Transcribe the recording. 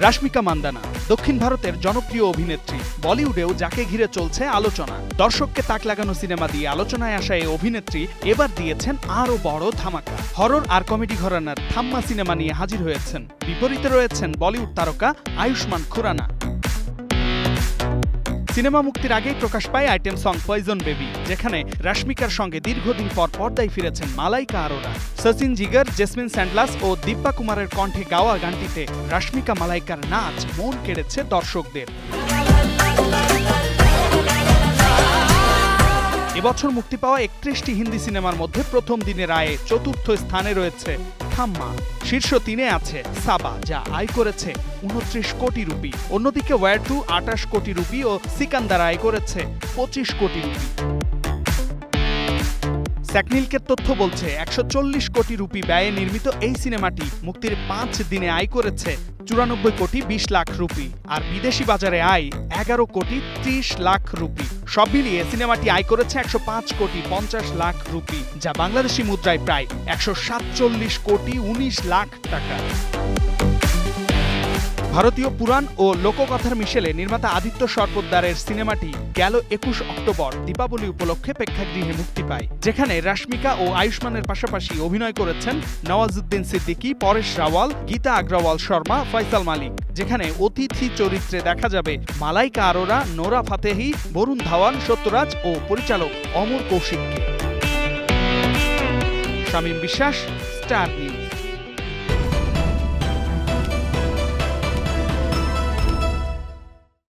রাশমিকা মান্দানা দক্ষিণ ভারতের জনপ্রিয় অভিনেত্রী। বলিউডেও যাকে ঘিরে চলছে আলোচনা। দর্শককে তাক লাগানো সিনেমা দিয়ে আলোচনায় আসা এই অভিনেত্রী এবার দিয়েছেন আরও বড় ধামাকা। হরর আর কমেডি ঘরানার থাম্মা সিনেমা নিয়ে হাজির হয়েছেন। বিপরীতে রয়েছেন বলিউড তারকা আয়ুষ্মান খুরানা। সিনেমা মুক্তির আগেই প্রকাশ পায় আইটেম সং পয়জন বেবি, যেখানে রাশমিকার সঙ্গে দীর্ঘদিন পর পর্দায় ফিরেছেন মালাইকা আরোরা। সচিন জিগার, জেসমিন স্যান্ডলাস ও দিব্যা কুমারের কণ্ঠে গাওয়া গানটিতে রাশমিকা মালাইকার নাচ মন কেড়েছে দর্শকদের। এবছর মুক্তি পাওয়া 31টি হিন্দি সিনেমার মধ্যে প্রথম দিনের আয়ে চতুর্থ স্থানে রয়েছে থাম্মা। শীর্ষ 3-এ আছে সাবা, যা আয় করেছে 29 কোটি রুপি। অন্যদিকে ওয়্যার 2 28 কোটি রুপি ও সিকান্দার আয় করেছে 25 কোটি রুপি। স্যাকনিলকের তথ্য বলছে 140 কোটি রুপি ব্যয়ে নির্মিত এই সিনেমাটি মুক্তির 5 দিনে আয় করেছে 94 কোটি 20 লাখ রুপি, আর বিদেশি বাজারে আয় 11 কোটি 30 লাখ রুপি। সব মিলিয়ে সিনেমাটি আয় করেছে 105 কোটি 50 লাখ রুপি, যা বাংলাদেশি মুদ্রায় প্রায় 147 কোটি 19 লাখ টাকা। ভারতীয় পুরাণ ও লোককথার মিশেলে নির্মাতা আদিত্য সরপোদ্দারের সিনেমাটি গেল 21 অক্টোবর দীপাবলি উপলক্ষে প্রেক্ষাগৃহে মুক্তি পায়, যেখানে রাশমিকা ও আয়ুষ্মানের পাশাপাশি অভিনয় করেছেন নওয়াজুদ্দিন সিদ্দিকী, পরেশ রাওয়াল, গীতা আগ্রওয়াল শর্মা, ফয়সাল মালিক। যেখানে অতিথি চরিত্রে দেখা যাবে মালাইকা আরোরা, নোরা ফাতেহি, বরুণ ধাওয়ান, সত্যরাজ ও পরিচালক অমর কৌশিককে। শামীম বিশ্বাস, স্টার নিউজ।